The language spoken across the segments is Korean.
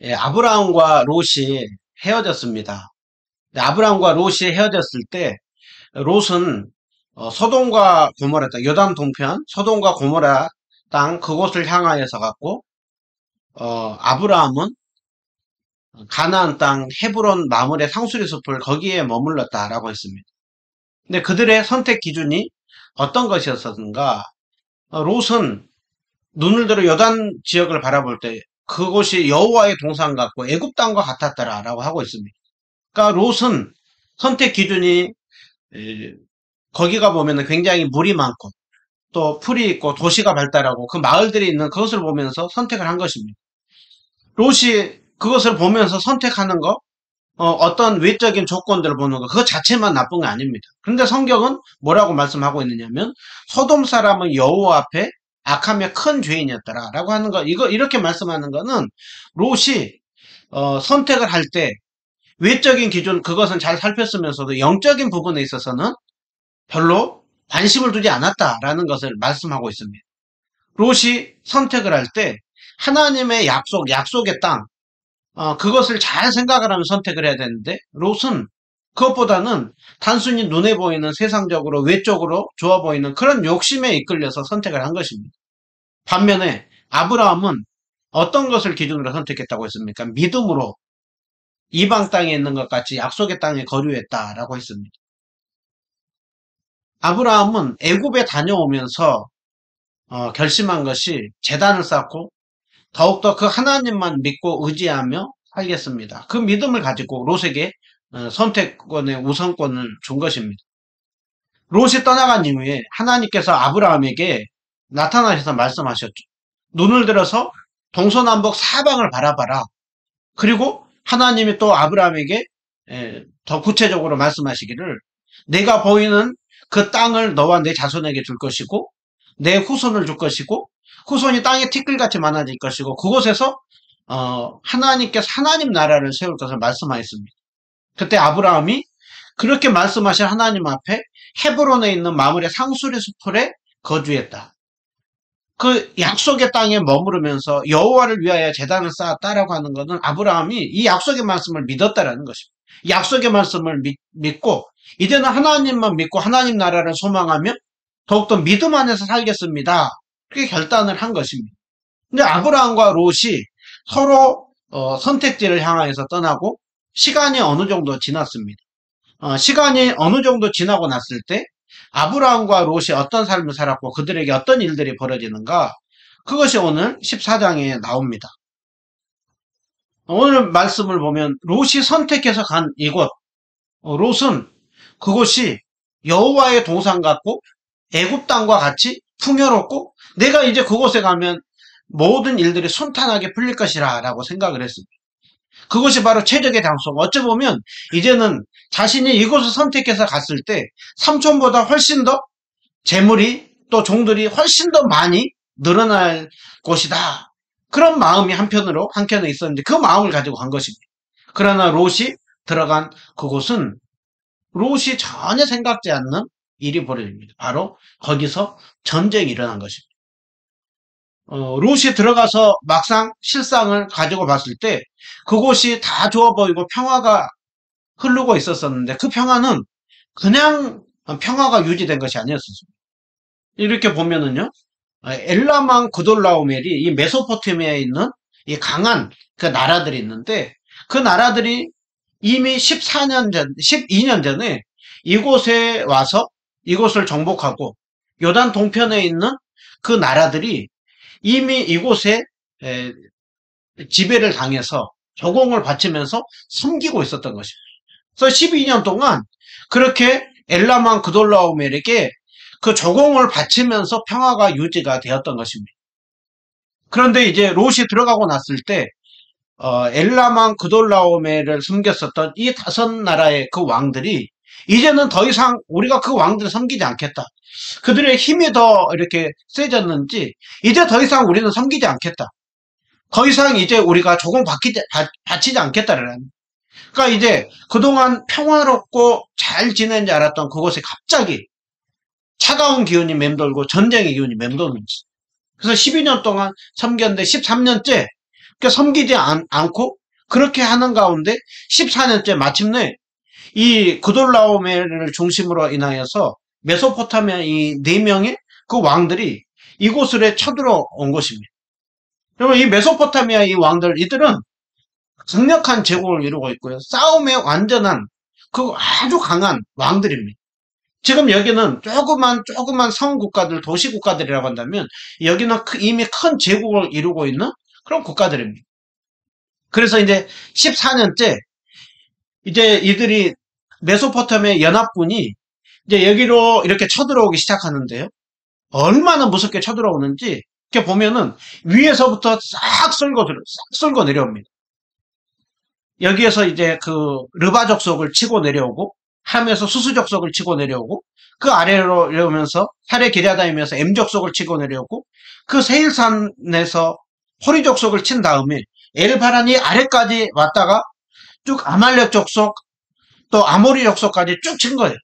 예, 아브라함과 롯이 헤어졌습니다. 아브라함과 롯이 헤어졌을 때 롯은 소돔과 고모라 땅, 요단 동편 소돔과 고모라 땅 그곳을 향하여서 갔고 아브라함은 가나안 땅 헤브론 마물의 상수리 숲을 거기에 머물렀다라고 했습니다. 근데 그들의 선택 기준이 어떤 것이었었는가? 롯은 눈을 들어 요단 지역을 바라볼 때 그곳이 여호와의 동산 같고 애굽 땅과 같았더라라고 하고 있습니다. 그러니까 롯은 선택 기준이 거기가 보면은 굉장히 물이 많고 또 풀이 있고 도시가 발달하고 그 마을들이 있는 그것을 보면서 선택을 한 것입니다. 롯이 그것을 보면서 선택하는 거, 어떤 외적인 조건들을 보는 거, 그것 자체만 나쁜 거 아닙니다. 그런데 성경은 뭐라고 말씀하고 있느냐면 소돔 사람은 여호와 앞에 악하며 큰 죄인이었더라라고 하는 거, 이거 이렇게 말씀하는 거는 롯이 선택을 할 때 외적인 기준 그것은 잘 살폈으면서도 영적인 부분에 있어서는 별로 관심을 두지 않았다라는 것을 말씀하고 있습니다. 롯이 선택을 할 때 하나님의 약속의 땅, 그것을 잘 생각을 하면 선택을 해야 되는데 롯은 그것보다는 단순히 눈에 보이는 세상적으로 외적으로 좋아 보이는 그런 욕심에 이끌려서 선택을 한 것입니다. 반면에 아브라함은 어떤 것을 기준으로 선택했다고 했습니까? 믿음으로 이방 땅에 있는 것 같이 약속의 땅에 거류했다라고 했습니다. 아브라함은 애굽에 다녀오면서 결심한 것이 제단을 쌓고 더욱더 그 하나님만 믿고 의지하며 살겠습니다. 그 믿음을 가지고 롯에게 선택권의 우선권을 준 것입니다. 롯이 떠나간 이후에 하나님께서 아브라함에게 나타나셔서 말씀하셨죠. 눈을 들어서 동서남북 사방을 바라봐라. 그리고 하나님이 또 아브라함에게 더 구체적으로 말씀하시기를 내가 보이는 그 땅을 너와 내 자손에게 줄 것이고 내 후손을 줄 것이고 후손이 땅에 티끌같이 많아질 것이고 그곳에서 하나님께서 하나님 나라를 세울 것을 말씀하였습니다. 그때 아브라함이 그렇게 말씀하신 하나님 앞에 헤브론에 있는 마물의 상수리 수풀에 거주했다. 그 약속의 땅에 머무르면서 여호와를 위하여 제단을 쌓았다라고 하는 것은 아브라함이 이 약속의 말씀을 믿었다라는 것입니다. 약속의 말씀을 믿고 이제는 하나님만 믿고 하나님 나라를 소망하며 더욱더 믿음 안에서 살겠습니다. 그렇게 결단을 한 것입니다. 근데 아브라함과 롯이 서로 선택지를 향하여서 떠나고 시간이 어느 정도 지났습니다. 시간이 어느 정도 지나고 났을 때 아브라함과 롯이 어떤 삶을 살았고 그들에게 어떤 일들이 벌어지는가 그것이 오늘 14장에 나옵니다. 오늘 말씀을 보면 롯이 선택해서 간 이곳 롯은 그곳이 여호와의 동산 같고 애굽 땅과 같이 풍요롭고 내가 이제 그곳에 가면 모든 일들이 순탄하게 풀릴 것이라 라고 생각을 했습니다. 그것이 바로 최적의 장소. 어찌 보면 이제는 자신이 이곳을 선택해서 갔을 때 삼촌보다 훨씬 더 재물이 또 종들이 훨씬 더 많이 늘어날 곳이다. 그런 마음이 한켠에 있었는데 그 마음을 가지고 간 것입니다. 그러나 롯이 들어간 그곳은 롯이 전혀 생각지 않는 일이 벌어집니다. 바로 거기서 전쟁이 일어난 것입니다. 롯이 들어가서 막상 실상을 가지고 봤을 때 그곳이 다 좋아 보이고 평화가 흐르고 있었었는데 그 평화는 그냥 평화가 유지된 것이 아니었습니다. 이렇게 보면은요, 엘라만 그돌라오멜이 이 메소포타미아에 있는 이 강한 그 나라들이 있는데 그 나라들이 이미 14년 전, 12년 전에 이곳에 와서 이곳을 정복하고 요단 동편에 있는 그 나라들이 이미 이곳에 지배를 당해서 조공을 바치면서 섬기고 있었던 것입니다. 그래서 12년 동안 그렇게 엘라만 그돌라오멜에게 그 조공을 바치면서 평화가 유지가 되었던 것입니다. 그런데 이제 롯이 들어가고 났을 때 엘라만 그돌라오멜을 섬겼었던 이 5나라의 그 왕들이 이제는 더 이상 우리가 그 왕들을 섬기지 않겠다. 그들의 힘이 더 이렇게 세졌는지 이제 더 이상 우리는 섬기지 않겠다. 더 이상 이제 우리가 조공 바치지 않겠다라는. 그러니까 이제 그동안 평화롭고 잘 지낸지 알았던 그곳에 갑자기 차가운 기운이 맴돌고 전쟁의 기운이 맴도는 거죠. 그래서 12년 동안 섬겼는데 13년째 그러니까 섬기지 않고 그렇게 하는 가운데 14년째 마침내 이 그돌라오메를 중심으로 인하여서 메소포타미아 이 네 명의 그 왕들이 이곳을 쳐들어온 것입니다. 그러면 이 메소포타미아 이 왕들 이들은 강력한 제국을 이루고 있고요. 싸움에 완전한 그 아주 강한 왕들입니다. 지금 여기는 조그만 성 국가들, 도시 국가들이라고 한다면 여기는 이미 큰 제국을 이루고 있는 그런 국가들입니다. 그래서 이제 14년째 이제 이들이 메소포타미아 연합군이 이제 여기로 이렇게 쳐들어오기 시작하는데요. 얼마나 무섭게 쳐들어오는지 이렇게 보면은 위에서부터 싹 쓸고 내려옵니다. 여기에서 이제 그 르바 족속을 치고 내려오고 함에서 수수 족속을 치고 내려오고 그 아래로 내려오면서 사레 기랴다임에서 M 족속을 치고 내려오고 그 세일산에서 호리 족속을 친 다음에 엘바란이 아래까지 왔다가 쭉 아말렉 족속 또 아모리 족속까지 쭉 친 거예요.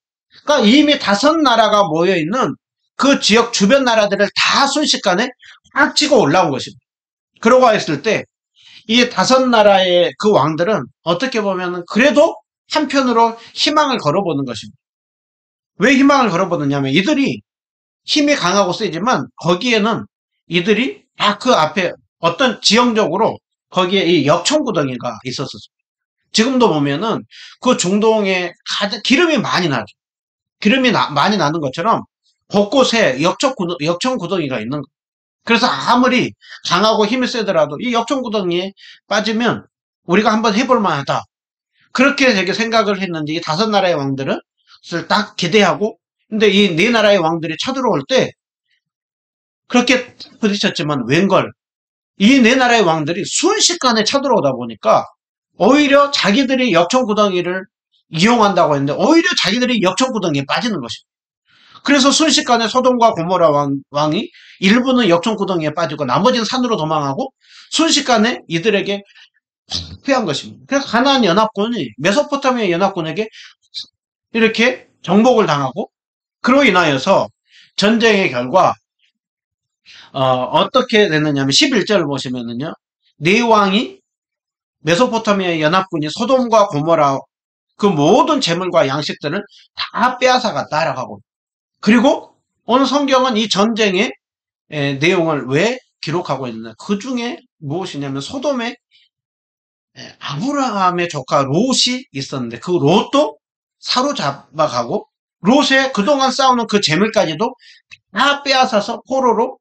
그러니까 이미 5나라가 모여있는 그 지역 주변 나라들을 다 순식간에 확 치고 올라온 것입니다. 그러고 했을 때 이 5나라의 그 왕들은 어떻게 보면 그래도 한편으로 희망을 걸어보는 것입니다. 왜 희망을 걸어보느냐면 이들이 힘이 강하고 세지만 거기에는 이들이 다 그 앞에 어떤 지형적으로 거기에 이 역청구덩이가 있었어요. 지금도 보면은 그 중동에 기름이 많이 나죠. 기름이 많이 나는 것처럼 곳곳에 역청구덩이가 있는 거예요. 그래서 아무리 강하고 힘이 세더라도 이 역청구덩이에 빠지면 우리가 한번 해볼 만하다. 그렇게 되게 생각을 했는데 이 5나라의 왕들은 딱 기대하고 근데 이 4나라의 왕들이 쳐들어올 때 그렇게 부딪혔지만 웬걸 이 4나라의 왕들이 순식간에 쳐들어오다 보니까 오히려 자기들이 역청구덩이를 이용한다고 했는데 오히려 자기들이 역청구덩이에 빠지는 것입니다. 그래서 순식간에 소돔과 고모라 왕이 일부는 역청구덩이에 빠지고 나머지는 산으로 도망하고 순식간에 이들에게 패한 것입니다. 그래서 가나안 연합군이 메소포타미아 연합군에게 이렇게 정복을 당하고 그로 인하여서 전쟁의 결과 어떻게 됐느냐면 11절을 보시면은요. 네 왕이 메소포타미아 연합군이 소돔과 고모라 그 모든 재물과 양식들을 다 빼앗아가 따라가고 그리고 오늘 성경은 이 전쟁의 내용을 왜 기록하고 있느냐. 그 중에 무엇이냐면 소돔에 아브라함의 조카 롯이 있었는데 그 롯도 사로잡아가고 롯의 그동안 쌓아놓은 그 재물까지도 다 빼앗아서 포로로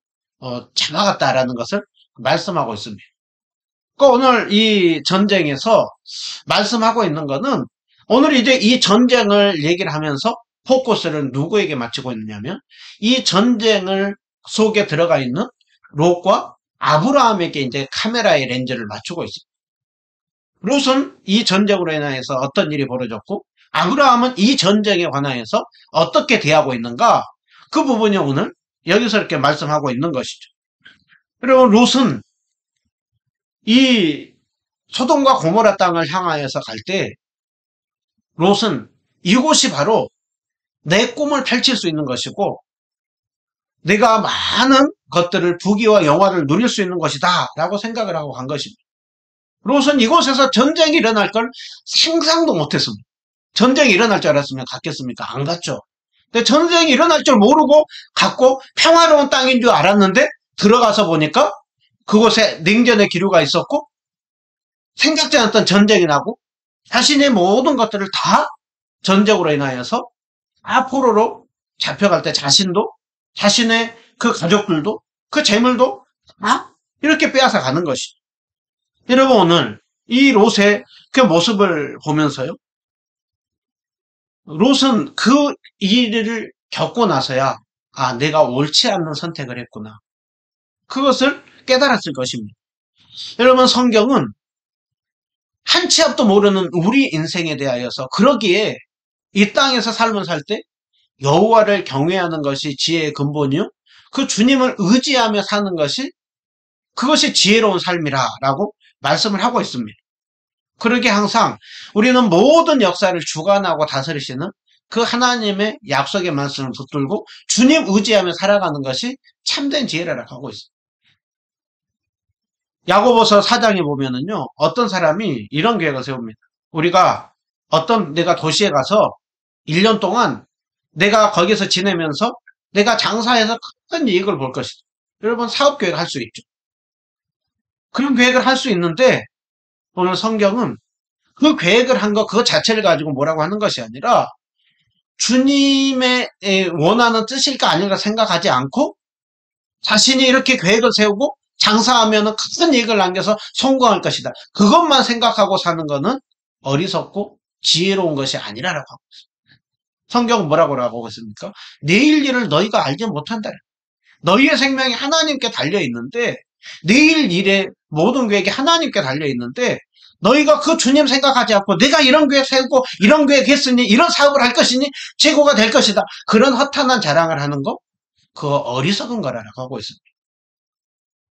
잡아갔다라는 것을 말씀하고 있습니다. 그러니까 오늘 이 전쟁에서 말씀하고 있는 것은 오늘 이제 이 전쟁을 얘기를 하면서 포커스를 누구에게 맞추고 있느냐면 이 전쟁을 속에 들어가 있는 롯과 아브라함에게 이제 카메라의 렌즈를 맞추고 있습니다. 롯은 이 전쟁으로 인해서 어떤 일이 벌어졌고 아브라함은 이 전쟁에 관하여서 어떻게 대하고 있는가 그 부분이 오늘 여기서 이렇게 말씀하고 있는 것이죠. 그리고 롯은 이 소돔과 고모라 땅을 향하여서 갈 때 롯은 이곳이 바로 내 꿈을 펼칠 수 있는 것이고 내가 많은 것들을 부귀와 영화를 누릴 수 있는 것이다 라고 생각을 하고 간 것입니다. 롯은 이곳에서 전쟁이 일어날 걸 상상도 못했습니다. 전쟁이 일어날 줄 알았으면 갔겠습니까? 안 갔죠. 근데 전쟁이 일어날 줄 모르고 갔고 평화로운 땅인 줄 알았는데 들어가서 보니까 그곳에 냉전의 기류가 있었고 생각지 않았던 전쟁이 나고 자신의 모든 것들을 다 전쟁으로 인하여서 다 포로로 잡혀갈 때 자신도 자신의 그 가족들도 그 재물도 다 이렇게 빼앗아 가는 것이죠. 여러분 오늘 이 롯의 그 모습을 보면서요. 롯은 그 일을 겪고 나서야 아 내가 옳지 않는 선택을 했구나. 그것을 깨달았을 것입니다. 여러분 성경은 한 치 앞도 모르는 우리 인생에 대하여서 그러기에 이 땅에서 삶을 살 때 여호와를 경외하는 것이 지혜의 근본이요. 그 주님을 의지하며 사는 것이 그것이 지혜로운 삶이라고 말씀을 하고 있습니다. 그러게 항상 우리는 모든 역사를 주관하고 다스리시는 그 하나님의 약속의 말씀을 붙들고 주님 의지하며 살아가는 것이 참된 지혜라고 하고 있습니다. 야고보서 4장에 보면은요, 어떤 사람이 이런 계획을 세웁니다. 우리가 내가 도시에 가서 1년 동안 내가 거기서 지내면서 내가 장사해서 큰 이익을 볼 것이다. 여러분, 사업 계획 할 수 있죠. 그런 계획을 할 수 있는데, 오늘 성경은 그 계획을 한 거, 그거 자체를 가지고 뭐라고 하는 것이 아니라, 주님의 원하는 뜻일까 아닐까 생각하지 않고, 자신이 이렇게 계획을 세우고, 장사하면 큰 이익을 남겨서 성공할 것이다. 그것만 생각하고 사는 거는 어리석고 지혜로운 것이 아니라라고 하고 있습니다. 성경은 뭐라고 하고 있습니까? 내일 일을 너희가 알지 못한다. 너희의 생명이 하나님께 달려 있는데, 내일 일의 모든 계획이 하나님께 달려 있는데, 너희가 그 주님 생각하지 않고 내가 이런 계획 세우고 이런 계획 했으니 이런 사업을 할 것이니 최고가 될 것이다. 그런 허탄한 자랑을 하는 거, 그거 어리석은 거라고 하고 있습니다.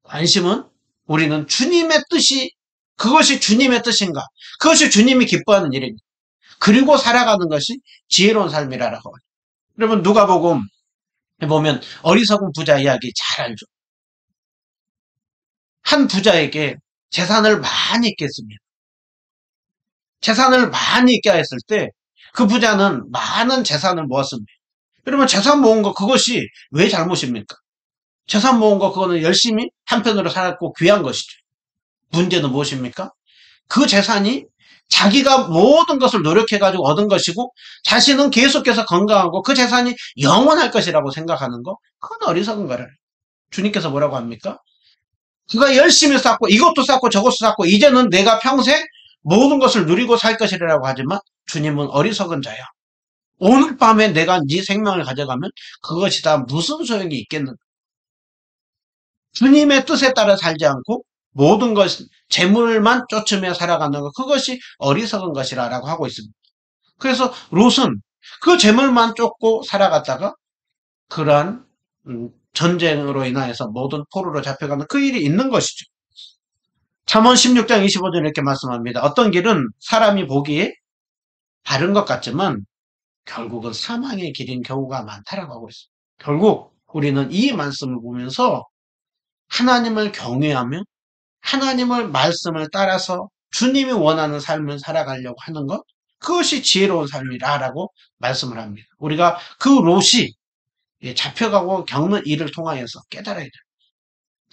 관심은 우리는 주님의 뜻이, 그것이 주님의 뜻인가? 그것이 주님이 기뻐하는 일입니다. 그리고 살아가는 것이 지혜로운 삶이라고 합니다. 여러분, 누가복음 보면 어리석은 부자 이야기 잘 알죠. 한 부자에게 재산을 많이 있게 했습니다. 재산을 많이 있게 했을 때 그 부자는 많은 재산을 모았습니다. 여러분, 재산 모은 거 그것이 왜 잘못입니까? 재산 모은 거 그거는 열심히 한편으로 살았고 귀한 것이죠. 문제는 무엇입니까? 그 재산이 자기가 모든 것을 노력해가지고 얻은 것이고 자신은 계속해서 건강하고 그 재산이 영원할 것이라고 생각하는 거, 그건 어리석은 거라. 주님께서 뭐라고 합니까? 그가 열심히 쌓고 이것도 쌓고 저것도 쌓고 이제는 내가 평생 모든 것을 누리고 살 것이라고 하지만 주님은 어리석은 자야. 오늘 밤에 내가 네 생명을 가져가면 그것이 다 무슨 소용이 있겠는가? 주님의 뜻에 따라 살지 않고 모든 것, 재물만 쫓으며 살아가는 것, 그것이 어리석은 것이라고 하고 있습니다. 그래서 롯은 그 재물만 쫓고 살아갔다가 그러한 전쟁으로 인하여서 모든 포로로 잡혀가는 그 일이 있는 것이죠. 잠언 16장 25절 이렇게 말씀합니다. 어떤 길은 사람이 보기에 바른 것 같지만 결국은 사망의 길인 경우가 많다라고 하고 있습니다. 결국 우리는 이 말씀을 보면서 하나님을 경외하며 하나님의 말씀을 따라서 주님이 원하는 삶을 살아가려고 하는 것, 그것이 지혜로운 삶이라고 말씀을 합니다. 우리가 그 롯이 잡혀가고 겪는 일을 통하여서 깨달아야 돼요.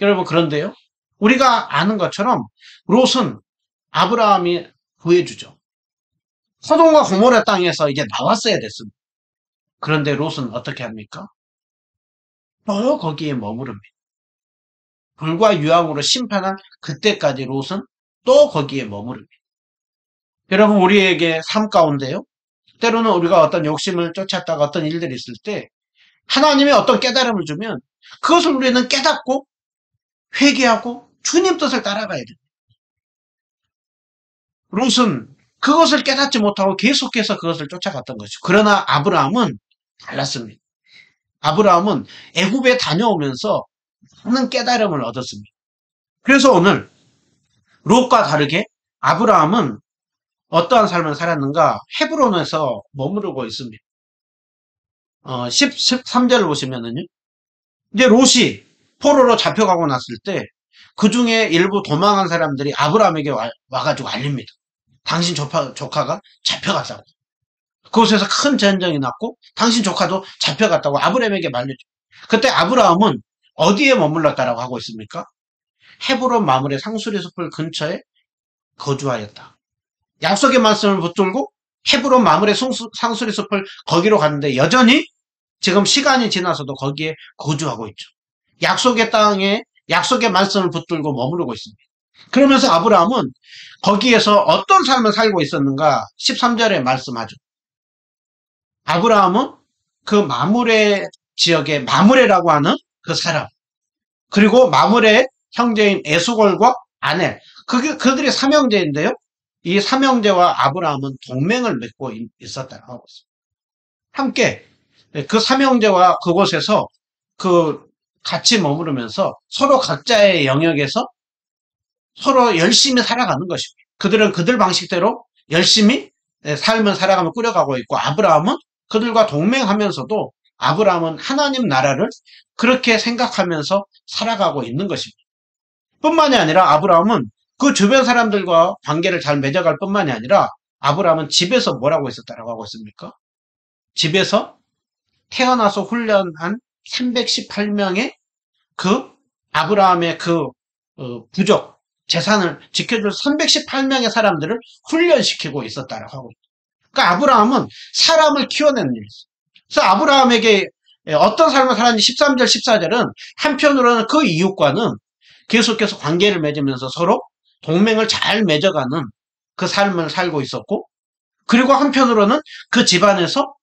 여러분, 그런데요, 우리가 아는 것처럼 롯은 아브라함이 구해주죠. 소돔과 고모라 땅에서 이제 나왔어야 됐습니다. 그런데 롯은 어떻게 합니까? 또 거기에 머무릅니다. 불과 유황으로 심판한 그때까지 롯은 또 거기에 머무릅니다. 여러분, 우리에게 삶 가운데요, 때로는 우리가 어떤 욕심을 쫓았다가 어떤 일들이 있을 때 하나님의 어떤 깨달음을 주면 그것을 우리는 깨닫고 회개하고 주님 뜻을 따라가야 됩니다. 롯은 그것을 깨닫지 못하고 계속해서 그것을 쫓아갔던 것이죠. 그러나 아브라함은 달랐습니다. 아브라함은 애굽에 다녀오면서 많은 깨달음을 얻었습니다. 그래서 오늘 롯과 다르게 아브라함은 어떠한 삶을 살았는가? 헤브론에서 머무르고 있습니다. 13절을 보시면은요, 이제 롯이 포로로 잡혀가고 났을 때 그 중에 일부 도망한 사람들이 아브라함에게 와가지고 알립니다. 당신 조카가 잡혀갔다고. 그곳에서 큰 전쟁이 났고 당신 조카도 잡혀갔다고 아브라함에게 말려줘. 그때 아브라함은 어디에 머물렀다라고 하고 있습니까? 헤브론 마물의 상수리 숲을 근처에 거주하였다. 약속의 말씀을 붙들고 헤브론 마물의 상수리 숲을 거기로 갔는데 여전히 지금 시간이 지나서도 거기에 거주하고 있죠. 약속의 땅에 약속의 말씀을 붙들고 머무르고 있습니다. 그러면서 아브라함은 거기에서 어떤 삶을 살고 있었는가? 13절에 말씀하죠. 아브라함은 그 마므레 지역의 마므레라고 하는 그 사람, 그리고 마므레 형제인 에스골과 아넬, 그들이 삼형제인데요, 이 삼형제와 아브라함은 동맹을 맺고 있었다고 하고 있습니다. 함께 그 삼형제와 그곳에서 같이 머무르면서 서로 각자의 영역에서 서로 열심히 살아가는 것입니다. 그들은 그들 방식대로 열심히 삶을 살아가며 꾸려가고 있고, 아브라함은 그들과 동맹하면서도 아브라함은 하나님 나라를 그렇게 생각하면서 살아가고 있는 것입니다. 뿐만이 아니라 아브라함은 그 주변 사람들과 관계를 잘 맺어갈 뿐만이 아니라 아브라함은 집에서 뭐라고 했었다라고 하고 있습니까? 집에서 태어나서 훈련한 318명의 그 아브라함의 그 부족, 재산을 지켜줄 318명의 사람들을 훈련시키고 있었다라고 하고 있습니다. 그러니까 아브라함은 사람을 키워내는 일이었어요. 그래서 아브라함에게 어떤 삶을 살았는지 13절, 14절은 한편으로는 그 이웃과는 계속해서 관계를 맺으면서 서로 동맹을 잘 맺어가는 그 삶을 살고 있었고, 그리고 한편으로는 그 집안에서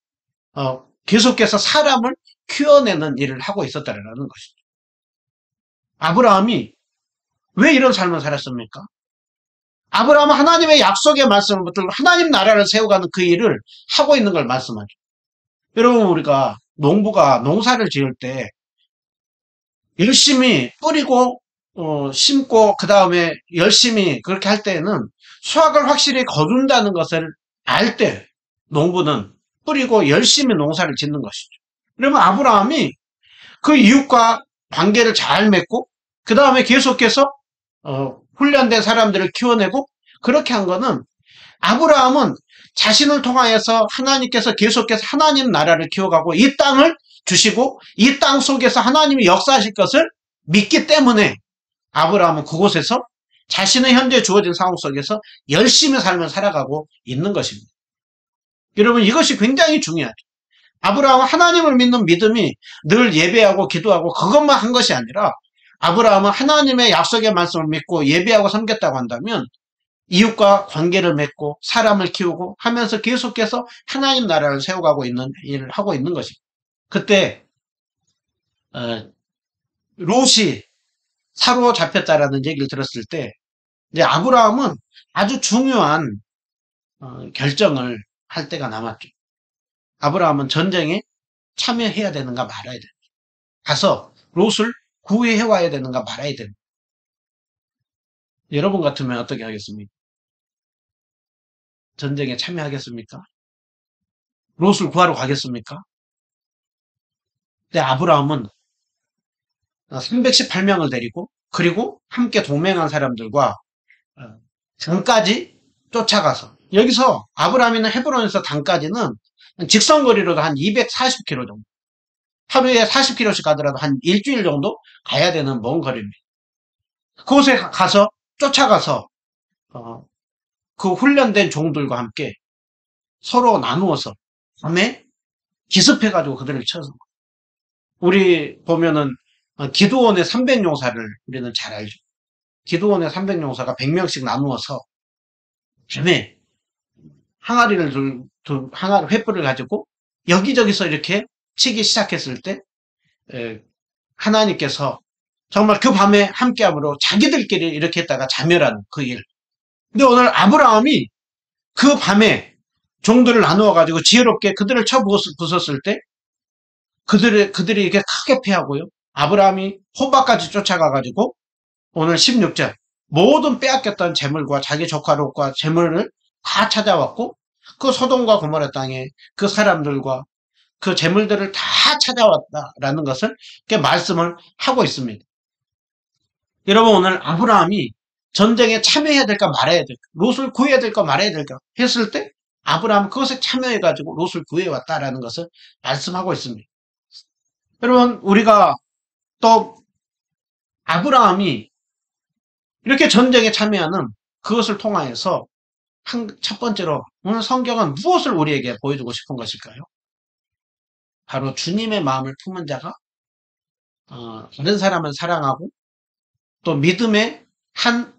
계속해서 사람을 키워내는 일을 하고 있었다는 것이죠. 아브라함이 왜 이런 삶을 살았습니까? 아브라함은 하나님의 약속의 말씀을 붙들고 하나님 나라를 세워가는 그 일을 하고 있는 걸 말씀하죠. 여러분, 우리가 농부가 농사를 지을 때 열심히 뿌리고 심고 그 다음에 열심히 그렇게 할 때에는 수확을 확실히 거둔다는 것을 알 때 농부는 뿌리고 열심히 농사를 짓는 것이죠. 그러면 아브라함이 그 이웃과 관계를 잘 맺고 그 다음에 계속해서 훈련된 사람들을 키워내고 그렇게 한 거는, 아브라함은 자신을 통하여서 하나님께서 계속해서 하나님 나라를 키워가고 이 땅을 주시고 이 땅 속에서 하나님이 역사하실 것을 믿기 때문에 아브라함은 그곳에서 자신의 현재 주어진 상황 속에서 열심히 삶을 살아가고 있는 것입니다. 여러분, 이것이 굉장히 중요하죠. 아브라함은 하나님을 믿는 믿음이 늘 예배하고 기도하고 그것만 한 것이 아니라, 아브라함은 하나님의 약속의 말씀을 믿고 예배하고 섬겼다고 한다면 이웃과 관계를 맺고 사람을 키우고 하면서 계속해서 하나님 나라를 세워가고 있는 일을 하고 있는 것입니다. 그때 롯이 사로잡혔다라는 얘기를 들었을 때 이제 아브라함은 아주 중요한 결정을 할 때가 남았죠. 아브라함은 전쟁에 참여해야 되는가 말아야 됩니다. 가서 롯을 구해해 와야 되는가 말아야 됩니다. 여러분 같으면 어떻게 하겠습니까? 전쟁에 참여하겠습니까? 롯을 구하러 가겠습니까? 근데 아브라함은 318명을 데리고 그리고 함께 동맹한 사람들과 단까지 쫓아가서, 여기서 아브라함이 있는 헤브론에서 단까지는 직선거리로도 한 240km 정도, 하루에 40km씩 가더라도 한 일주일 정도 가야 되는 먼 거리입니다. 그곳에 가서 쫓아가서 그 훈련된 종들과 함께 서로 나누어서 밤에 기습해가지고 그들을 쳐서, 우리 보면은 기드온의 300용사를 우리는 잘 알죠. 기드온의 300용사가 100명씩 나누어서 밤에 항아리를 항아리 횃불을 가지고 여기저기서 이렇게 치기 시작했을 때 하나님께서 정말 그 밤에 함께함으로 자기들끼리 이렇게 했다가 자멸한 그 일. 근데 오늘 아브라함이 그 밤에 종들을 나누어 가지고 지혜롭게 그들을 쳐 부쉈을 때 그들이 이렇게 크게 패하고요. 아브라함이 호박까지 쫓아가 가지고 오늘 16절 모든 빼앗겼던 재물과 자기 조카 롯과 재물을 다 찾아왔고 그 소돔과 고모라 땅에 그 사람들과 그 재물들을 다 찾아왔다라는 것을 이렇게 말씀을 하고 있습니다. 여러분, 오늘 아브라함이 전쟁에 참여해야 될까 말아야 될까, 롯을 구해야 될까 말아야 될까 했을 때 아브라함은 그것에 참여해가지고 롯을 구해왔다라는 것을 말씀하고 있습니다. 여러분, 우리가 또 아브라함이 이렇게 전쟁에 참여하는 그것을 통하여서 첫 번째로 오늘 성경은 무엇을 우리에게 보여주고 싶은 것일까요? 바로 주님의 마음을 품은 자가 다른 사람을 사랑하고 또 믿음의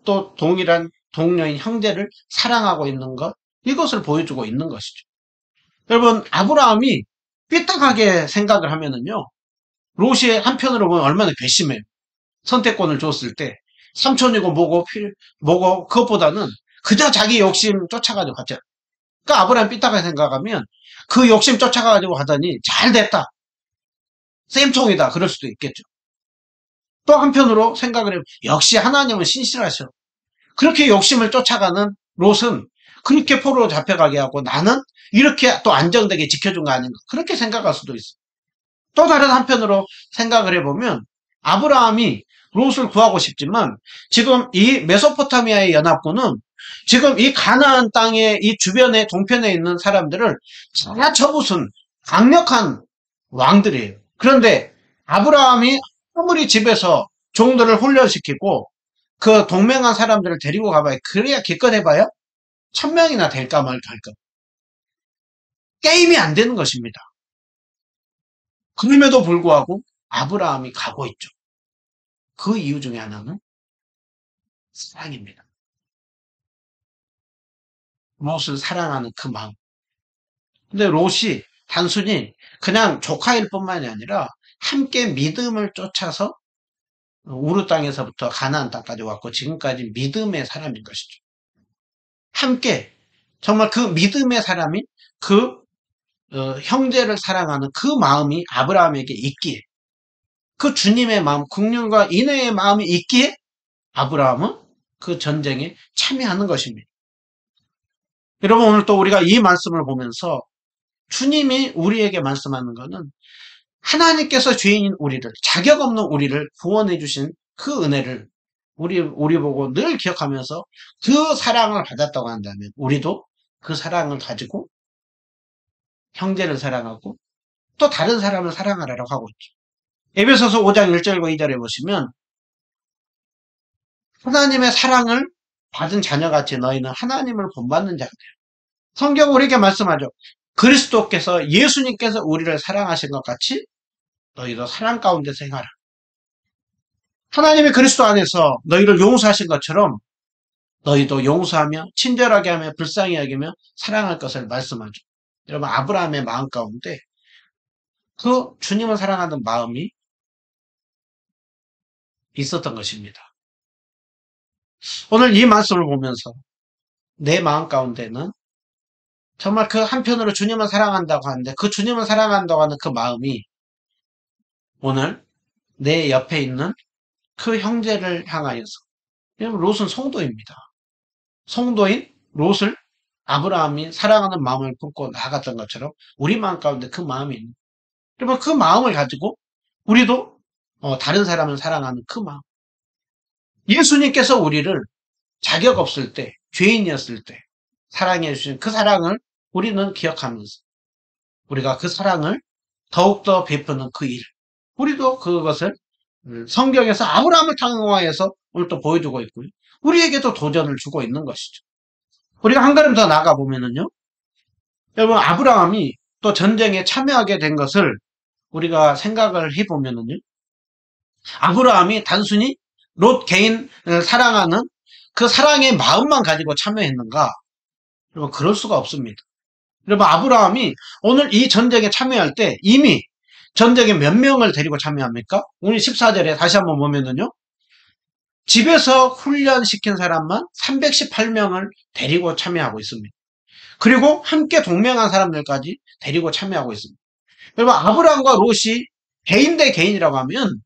또 동일한 동료인 형제를 사랑하고 있는 것, 이것을 보여주고 있는 것이죠. 여러분, 아브라함이 삐딱하게 생각을 하면은요, 롯이 한편으로 보면 얼마나 괘씸해요. 선택권을 줬을 때 삼촌이고 뭐고 그것보다는 그저 자기 욕심 쫓아가지고 갔잖아. 그러니까 아브라함 삐딱하게 생각하면 그 욕심 쫓아가지고 가더니 잘 됐다, 쌤통이다, 그럴 수도 있겠죠. 또 한편으로 생각을 해보면 역시 하나님은 신실하셔. 그렇게 욕심을 쫓아가는 롯은 그렇게 포로로 잡혀가게 하고 나는 이렇게 또 안정되게 지켜준 거 아닌가, 그렇게 생각할 수도 있어. 또 다른 한편으로 생각을 해보면 아브라함이 롯을 구하고 싶지만 지금 이 메소포타미아의 연합군은 지금 이 가나안 땅의 이 주변에 동편에 있는 사람들을 다 쳐부순 강력한 왕들이에요. 그런데 아브라함이 아무리 집에서 종들을 훈련시키고 그 동맹한 사람들을 데리고 가봐야 그래야 기껏 해봐야 1000명이나 될까 말까 할까. 게임이 안 되는 것입니다. 그럼에도 불구하고 아브라함이 가고 있죠. 그 이유 중에 하나는 사랑입니다. 롯을 사랑하는 그 마음. 근데 롯이 단순히 그냥 조카일 뿐만이 아니라 함께 믿음을 쫓아서 우르 땅에서부터 가나안 땅까지 왔고 지금까지 믿음의 사람인 것이죠. 함께 정말 그 믿음의 사람이 그 형제를 사랑하는 그 마음이 아브라함에게 있기에 그 주님의 마음, 긍휼과 인애의 마음이 있기에 아브라함은 그 전쟁에 참여하는 것입니다. 여러분 오늘 또 우리가 이 말씀을 보면서 주님이 우리에게 말씀하는 것은 하나님께서 죄인인 우리를, 자격 없는 우리를 구원해 주신 그 은혜를 우리 보고 늘 기억하면서 그 사랑을 받았다고 한다면 우리도 그 사랑을 가지고 형제를 사랑하고 또 다른 사람을 사랑하라고 하고 있죠. 에베소서 5장 1절과 2절에 보시면 하나님의 사랑을 받은 자녀같이 너희는 하나님을 본받는 자가 돼요. 성경 우리에게 말씀하죠. 그리스도께서 예수님께서 우리를 사랑하신 것 같이 너희도 사랑 가운데서 행하라. 하나님의 그리스도 안에서 너희를 용서하신 것처럼 너희도 용서하며 친절하게 하며 불쌍히 여기며 사랑할 것을 말씀하죠. 여러분 아브라함의 마음 가운데 그 주님을 사랑하는 마음이 있었던 것입니다. 오늘 이 말씀을 보면서 내 마음 가운데는 정말 그 한편으로 주님을 사랑한다고 하는데 그 주님을 사랑한다고 하는 그 마음이 오늘 내 옆에 있는 그 형제를 향하여서 롯은 성도입니다. 성도인 롯을 아브라함이 사랑하는 마음을 품고 나아갔던 것처럼 우리 마음 가운데 그 마음이 있는 그러면 그 마음을 가지고 우리도 다른 사람을 사랑하는 그 마음 예수님께서 우리를 자격 없을 때 죄인이었을 때 사랑해 주신 그 사랑을 우리는 기억하면서 우리가 그 사랑을 더욱더 베푸는 그 일 우리도 그것을 성경에서 아브라함을 통하여서 오늘 또 보여주고 있고요. 우리에게도 도전을 주고 있는 것이죠. 우리가 한 걸음 더 나아가 보면은요. 여러분 아브라함이 또 전쟁에 참여하게 된 것을 우리가 생각을 해보면은요. 아브라함이 단순히 롯 개인을 사랑하는 그 사랑의 마음만 가지고 참여했는가? 여러분 그럴 수가 없습니다. 여러분 아브라함이 오늘 이 전쟁에 참여할 때 이미 전쟁에 몇 명을 데리고 참여합니까? 오늘 14절에 다시 한번 보면은요. 집에서 훈련시킨 사람만 318명을 데리고 참여하고 있습니다. 그리고 함께 동맹한 사람들까지 데리고 참여하고 있습니다. 여러분 아브라함과 롯이 개인 대 개인이라고 하면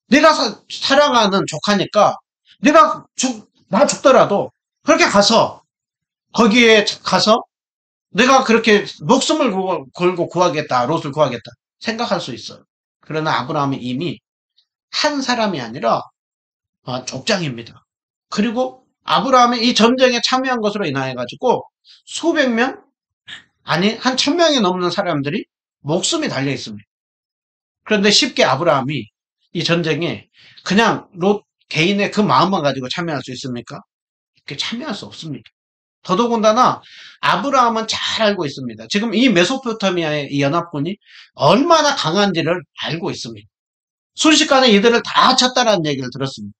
내가 사랑하는 조카니까 나 죽더라도 그렇게 가서 거기에 가서 내가 그렇게 목숨을 걸고 구하겠다 롯을 구하겠다 생각할 수 있어요. 그러나 아브라함이 이미 한 사람이 아니라 족장입니다. 그리고 아브라함이 이 전쟁에 참여한 것으로 인하여 가지고 수백 명 아니 한 1000명이 넘는 사람들이 목숨이 달려 있습니다. 그런데 쉽게 아브라함이 이 전쟁에 그냥 롯 개인의 그 마음만 가지고 참여할 수 있습니까? 이렇게 참여할 수 없습니다. 더더군다나 아브라함은 잘 알고 있습니다. 지금 이 메소포타미아의 이 연합군이 얼마나 강한지를 알고 있습니다. 순식간에 이들을 다 쳤다라는 얘기를 들었습니다.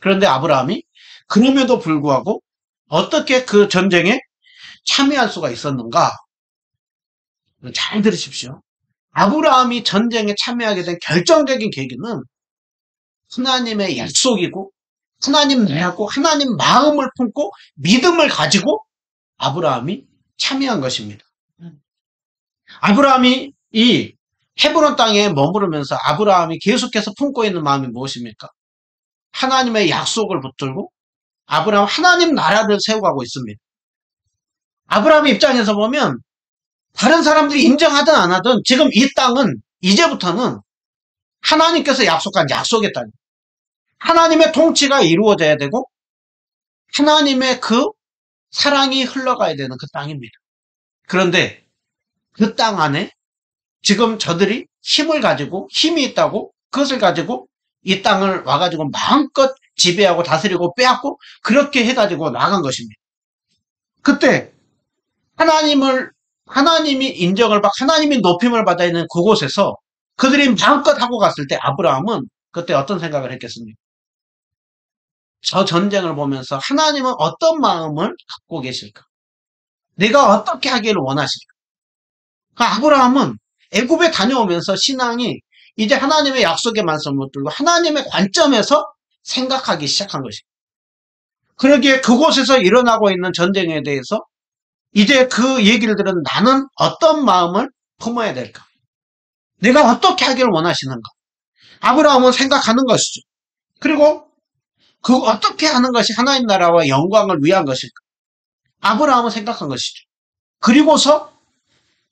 그런데 아브라함이 그럼에도 불구하고 어떻게 그 전쟁에 참여할 수가 있었는가? 잘 들으십시오. 아브라함이 전쟁에 참여하게 된 결정적인 계기는 하나님의 약속이고 하나님 내하고 하나님 마음을 품고 믿음을 가지고 아브라함이 참여한 것입니다. 아브라함이 이 헤브론 땅에 머무르면서 아브라함이 계속해서 품고 있는 마음이 무엇입니까? 하나님의 약속을 붙들고 아브라함 하나님 나라를 세워가고 있습니다. 아브라함 입장에서 보면 다른 사람들이 인정하든 안 하든 지금 이 땅은 이제부터는 하나님께서 약속한 약속의 땅입니다. 하나님의 통치가 이루어져야 되고 하나님의 그 사랑이 흘러가야 되는 그 땅입니다. 그런데 그 땅 안에 지금 저들이 힘을 가지고 힘이 있다고 그것을 가지고 이 땅을 와가지고 마음껏 지배하고 다스리고 빼앗고 그렇게 해가지고 나간 것입니다. 그때 하나님이 인정을 받고 하나님이 높임을 받아야 하는 그곳에서 그들이 마음껏 하고 갔을 때 아브라함은 그때 어떤 생각을 했겠습니까? 저 전쟁을 보면서 하나님은 어떤 마음을 갖고 계실까? 내가 어떻게 하기를 원하실까? 그러니까 아브라함은 애굽에 다녀오면서 신앙이 이제 하나님의 약속의 말씀을 들고 하나님의 관점에서 생각하기 시작한 것입니다. 그러기에 그곳에서 일어나고 있는 전쟁에 대해서 이제 그 얘기를 들은 나는 어떤 마음을 품어야 될까? 내가 어떻게 하기를 원하시는가? 아브라함은 생각하는 것이죠. 그리고 그 어떻게 하는 것이 하나님 나라와 영광을 위한 것일까? 아브라함은 생각한 것이죠. 그리고서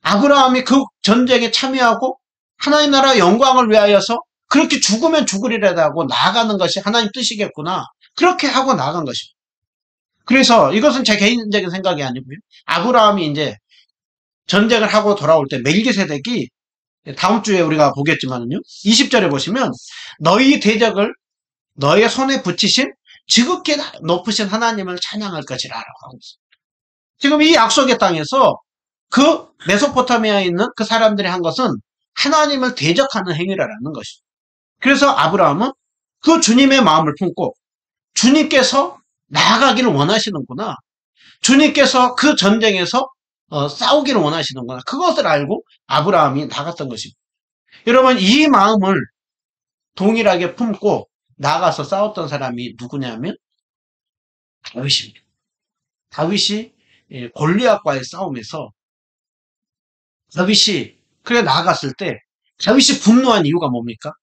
아브라함이 그 전쟁에 참여하고 하나님 나라 영광을 위하여서 그렇게 죽으면 죽으리라도 하고 나아가는 것이 하나님 뜻이겠구나. 그렇게 하고 나아간 것입니다. 그래서 이것은 제 개인적인 생각이 아니고요. 아브라함이 이제 전쟁을 하고 돌아올 때 멜기세덱이 다음 주에 우리가 보겠지만요. 20절에 보시면 너희 대적을 너의 손에 붙이신 지극히 높으신 하나님을 찬양할 것이라 라고 하고 있습니다. 지금 이 약속의 땅에서 그 메소포타미아에 있는 그 사람들이 한 것은 하나님을 대적하는 행위라는 것이죠. 그래서 아브라함은 그 주님의 마음을 품고 주님께서 나아가기를 원하시는구나. 주님께서 그 전쟁에서 싸우기를 원하시는구나. 그것을 알고 아브라함이 나갔던 것입니다. 여러분 이 마음을 동일하게 품고 나가서 싸웠던 사람이 누구냐면 다윗입니다. 다윗이 골리앗과의 싸움에서 다윗이 그래 나아갔을 때 다윗이 분노한 이유가 뭡니까?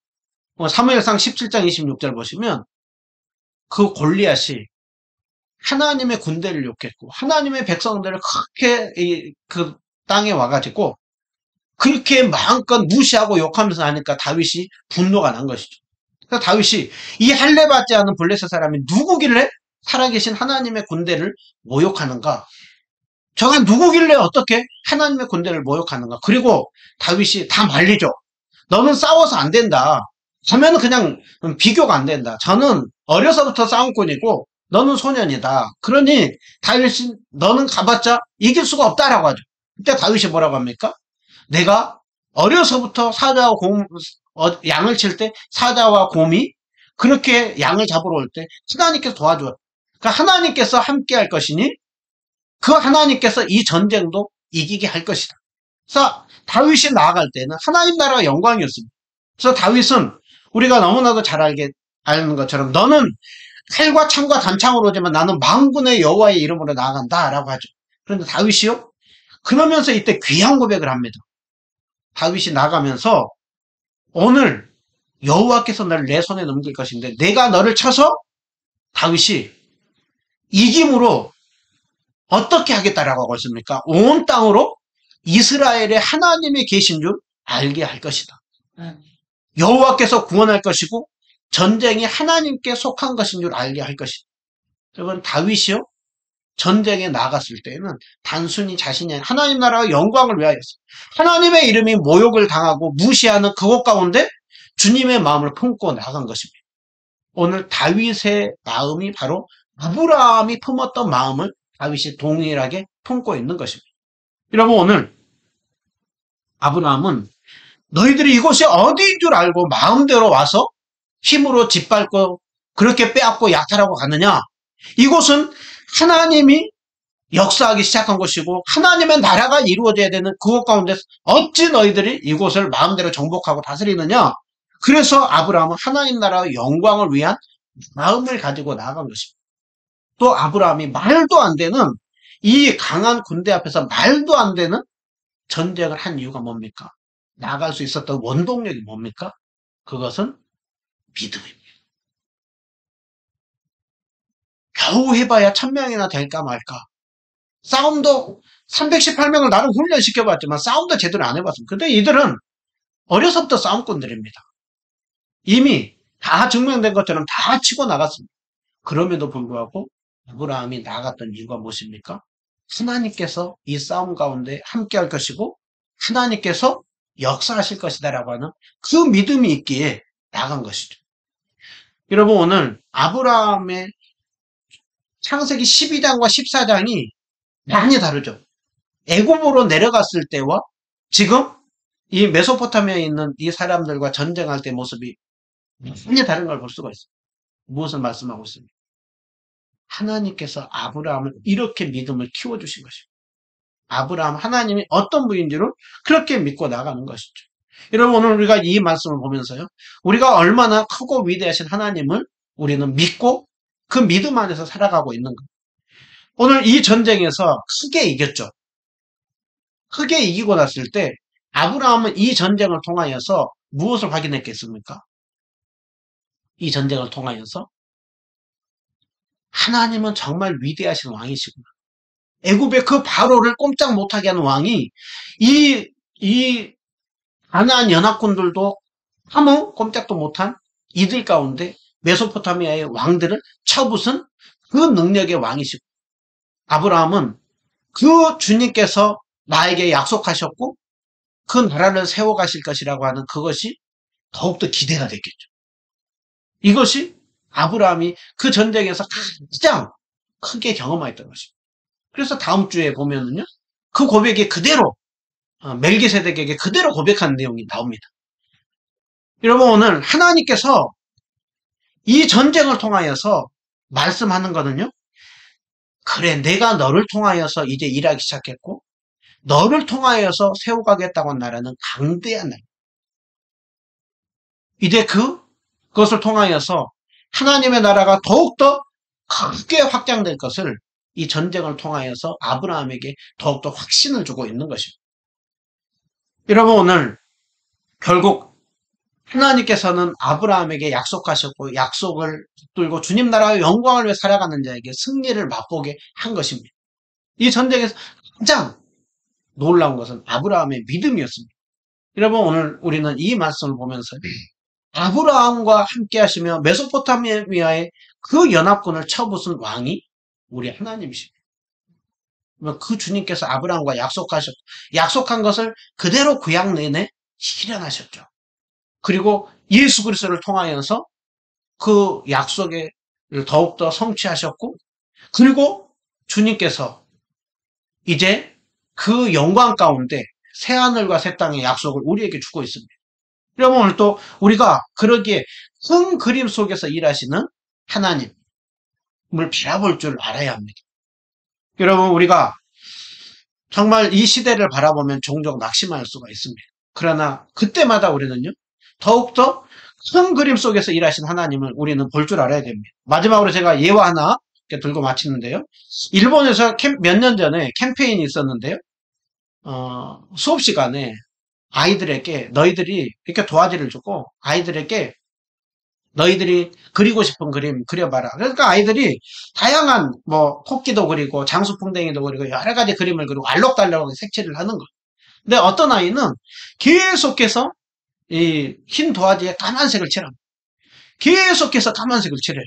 사무엘상 17장 26절 보시면 그 골리앗이 하나님의 군대를 욕했고 하나님의 백성들을 그렇게 그 땅에 와가지고 그렇게 마음껏 무시하고 욕하면서 하니까 다윗이 분노가 난 것이죠. 그래서 다윗이 이 할례받지 않은 블레셋 사람이 누구길래 살아계신 하나님의 군대를 모욕하는가? 저가 누구길래 어떻게 하나님의 군대를 모욕하는가? 그리고 다윗이 다 말리죠. 너는 싸워서 안 된다. 저면은 그냥 비교가 안 된다. 저는 어려서부터 싸움꾼이고 너는 소년이다. 그러니 다윗이 너는 가봤자 이길 수가 없다라고 하죠. 그때 다윗이 뭐라고 합니까? 내가 어려서부터 사자와 양을 칠 때 사자와 곰이 그렇게 양을 잡으러 올 때 하나님께서 도와줘요. 그러니까 하나님께서 함께 할 것이니 그 하나님께서 이 전쟁도 이기게 할 것이다. 그래서 다윗이 나아갈 때는 하나님 나라가 영광이었습니다. 그래서 다윗은 우리가 너무나도 잘 아는 것처럼 너는 칼과 창과 단창으로 오지만 나는 만군의 여호와의 이름으로 나아간다 라고 하죠. 그런데 다윗이요? 그러면서 이때 귀한 고백을 합니다. 다윗이 나가면서 오늘 여호와께서 너를 내 손에 넘길 것인데 내가 너를 쳐서 다윗이 이김으로 어떻게 하겠다라고 하고 있습니까? 온 땅으로 이스라엘의 하나님이 계신 줄 알게 할 것이다. 여호와께서 구원할 것이고 전쟁이 하나님께 속한 것인 줄 알게 할 것이다. 여러분 다윗이요? 전쟁에 나갔을 때는 단순히 자신이 아니라 하나님 나라의 영광을 위하여서 하나님의 이름이 모욕을 당하고 무시하는 그곳 가운데 주님의 마음을 품고 나간 것입니다. 오늘 다윗의 마음이 바로 아브라함이 품었던 마음을 다윗이 동일하게 품고 있는 것입니다. 여러분 오늘 아브라함은 너희들이 이곳이 어디인 줄 알고 마음대로 와서 힘으로 짓밟고 그렇게 빼앗고 약탈하고 가느냐? 이곳은 하나님이 역사하기 시작한 곳이고 하나님의 나라가 이루어져야 되는 그곳 가운데 어찌 너희들이 이곳을 마음대로 정복하고 다스리느냐? 그래서 아브라함은 하나님 나라의 영광을 위한 마음을 가지고 나아간 것입니다. 또 아브라함이 말도 안 되는 이 강한 군대 앞에서 말도 안 되는 전쟁을 한 이유가 뭡니까? 나아갈 수 있었던 원동력이 뭡니까? 그것은 믿음입니다. 겨우 해봐야 1000명이나 될까 말까. 싸움도 318명을 나름 훈련시켜봤지만 싸움도 제대로 안 해봤습니다. 근데 이들은 어려서부터 싸움꾼들입니다. 이미 다 증명된 것처럼 다 치고 나갔습니다. 그럼에도 불구하고 아브라함이 나아갔던 이유가 무엇입니까? 하나님께서 이 싸움 가운데 함께 할 것이고 하나님께서 역사하실 것이다라고 하는 그 믿음이 있기에 나간 것이죠. 여러분 오늘 아브라함의 창세기 12장과 14장이 많이 다르죠. 애굽으로 내려갔을 때와 지금 이 메소포타미아에 있는 이 사람들과 전쟁할 때 모습이 많이 다른 걸 볼 수가 있어요. 무엇을 말씀하고 있습니까? 하나님께서 아브라함을 이렇게 믿음을 키워주신 것입니다. 아브라함 하나님이 어떤 분인지를 그렇게 믿고 나가는 것이죠. 여러분 오늘 우리가 이 말씀을 보면서요. 우리가 얼마나 크고 위대하신 하나님을 우리는 믿고 그 믿음 안에서 살아가고 있는 것. 오늘 이 전쟁에서 크게 이겼죠. 크게 이기고 났을 때 아브라함은 이 전쟁을 통하여서 무엇을 확인했겠습니까? 이 전쟁을 통하여서 하나님은 정말 위대하신 왕이시구나. 애굽의 그 바로를 꼼짝 못하게 하는 왕이 이 가나안 연합군들도 아무 꼼짝도 못한 이들 가운데 메소포타미아의 왕들을 쳐부순 그 능력의 왕이시고 아브라함은 그 주님께서 나에게 약속하셨고 그 나라를 세워가실 것이라고 하는 그것이 더욱더 기대가 됐겠죠. 이것이 아브라함이 그 전쟁에서 가장 크게 경험했던 것입니다. 그래서 다음 주에 보면은요, 그 고백이 그대로 멜기세덱에게 그대로 고백하는 내용이 나옵니다. 여러분 오늘 하나님께서 이 전쟁을 통하여서 말씀하는 거는요, 그래 내가 너를 통하여서 이제 일하기 시작했고 너를 통하여서 세워가겠다고 한 나라는 강대한 나라. 이제 그것을 통하여서 하나님의 나라가 더욱더 크게 확장될 것을 이 전쟁을 통하여서 아브라함에게 더욱더 확신을 주고 있는 것입니다. 여러분 오늘 결국 하나님께서는 아브라함에게 약속하셨고 약속을 붙들고 주님 나라의 영광을 위해 살아가는 자에게 승리를 맛보게 한 것입니다. 이 전쟁에서 가장 놀라운 것은 아브라함의 믿음이었습니다. 여러분 오늘 우리는 이 말씀을 보면서 아브라함과 함께 하시며 메소포타미아의 그 연합군을 쳐부순 왕이 우리 하나님이십니다. 그 주님께서 아브라함과 약속한 것을 그대로 구약 내내 실현하셨죠. 그리고 예수 그리스도를 통하여서 그 약속을 더욱더 성취하셨고 그리고 주님께서 이제 그 영광 가운데 새하늘과 새 땅의 약속을 우리에게 주고 있습니다. 여러분 오늘 또 우리가 그러기에 큰 그림 속에서 일하시는 하나님을 바라볼 줄 알아야 합니다. 여러분 우리가 정말 이 시대를 바라보면 종종 낙심할 수가 있습니다. 그러나 그때마다 우리는요 더욱더 큰 그림 속에서 일하신 하나님을 우리는 볼 줄 알아야 됩니다. 마지막으로 제가 예화 하나 들고 마치는데요. 일본에서 몇 년 전에 캠페인이 있었는데요. 수업 시간에 아이들에게 너희들이 이렇게 도화지를 주고 아이들에게 너희들이 그리고 싶은 그림 그려봐라. 그러니까 아이들이 다양한 뭐 토끼도 그리고 장수풍뎅이도 그리고 여러 가지 그림을 그리고 알록달록하게 색칠을 하는 거. 근데 어떤 아이는 계속해서 이 흰 도화지에 까만색을 칠합니다. 계속해서 까만색을 칠해요.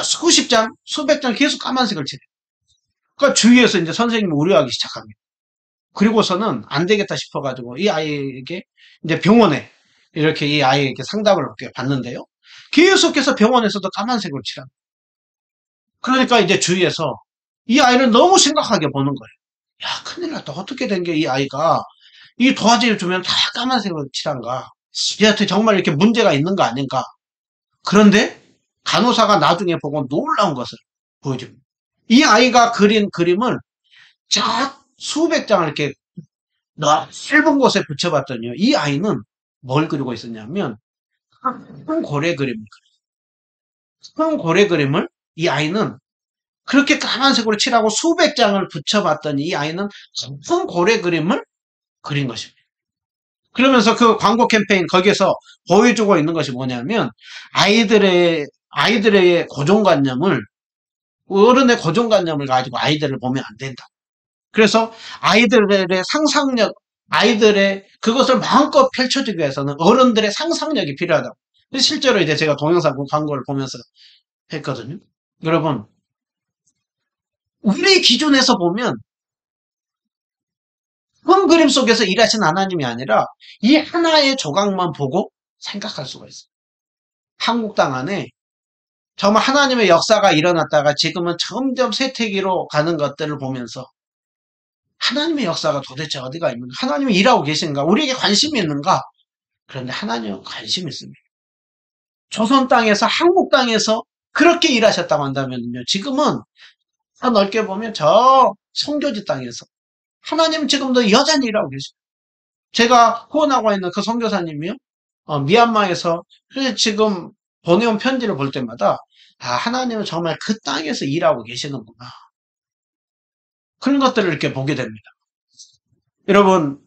수십 장, 수백 장 계속 까만색을 칠해요. 그러니까 주위에서 이제 선생님이 우려하기 시작합니다. 그리고서는 안 되겠다 싶어가지고 이 아이에게 이제 병원에 이렇게 이 아이에게 상담을 받는데요. 계속해서 병원에서도 까만색으로 칠합니다. 그러니까 이제 주위에서 이 아이를 너무 심각하게 보는 거예요. 야, 큰일 났다. 어떻게 된 게 이 아이가 이 도화지를 주면 다 까만색으로 칠한가? 얘한테 정말 이렇게 문제가 있는 거 아닌가? 그런데 간호사가 나중에 보고 놀라운 것을 보여줍니다. 이 아이가 그린 그림을 쫙 수백 장을 이렇게 넓은 곳에 붙여봤더니요. 이 아이는 뭘 그리고 있었냐면 큰 고래 그림을 그렸어요. 큰 고래 그림을 이 아이는 그렇게 까만색으로 칠하고 수백 장을 붙여봤더니 이 아이는 큰 고래 그림을 그린 것입니다. 그러면서 그 광고 캠페인 거기에서 보여주고 있는 것이 뭐냐면 아이들의 고정관념을 어른의 고정관념을 가지고 아이들을 보면 안 된다. 그래서 아이들의 상상력, 아이들의 그것을 마음껏 펼쳐주기 위해서는 어른들의 상상력이 필요하다고. 실제로 이제 제가 동영상 광고를 보면서 했거든요. 여러분, 우리 기준에서 보면 큰 그림 속에서 일하신 하나님이 아니라 이 하나의 조각만 보고 생각할 수가 있어요. 한국 땅 안에 정말 하나님의 역사가 일어났다가 지금은 점점 쇠퇴기로 가는 것들을 보면서 하나님의 역사가 도대체 어디가 있는가? 하나님이 일하고 계신가? 우리에게 관심이 있는가? 그런데 하나님은 관심이 있습니다. 조선 땅에서, 한국 땅에서 그렇게 일하셨다고 한다면요. 지금은 더 넓게 보면 저 선교지 땅에서 하나님은 지금도 여전히 일하고 계십니다. 제가 후원하고 있는 그 선교사님이요. 미얀마에서 지금 보내온 편지를 볼 때마다 하나님은 정말 그 땅에서 일하고 계시는구나. 그런 것들을 이렇게 보게 됩니다. 여러분,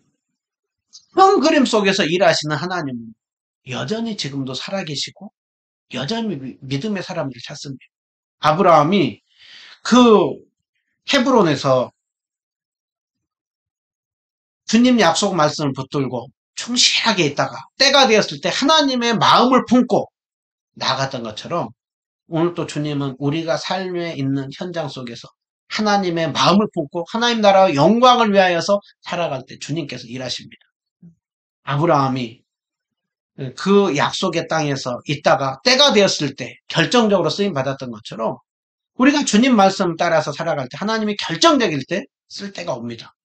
큰 그림 속에서 일하시는 하나님은 여전히 지금도 살아계시고 여전히 믿음의 사람들을 찾습니다. 아브라함이 그 헤브론에서 주님 약속 말씀을 붙들고 충실하게 있다가 때가 되었을 때 하나님의 마음을 품고 나갔던 것처럼 오늘 또 주님은 우리가 삶에 있는 현장 속에서 하나님의 마음을 품고 하나님 나라의 영광을 위하여서 살아갈 때 주님께서 일하십니다. 아브라함이 그 약속의 땅에서 있다가 때가 되었을 때 결정적으로 쓰임 받았던 것처럼 우리가 주님 말씀 따라서 살아갈 때 하나님이 결정적일 때 쓸 때가 옵니다.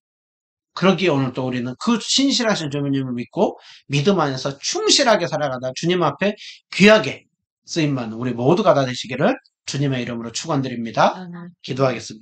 그러기에 오늘 또 우리는 그 신실하신 주님을 믿고 믿음 안에서 충실하게 살아가다 주님 앞에 귀하게 쓰임받는 우리 모두가 다 되시기를 주님의 이름으로 축원드립니다. 기도하겠습니다.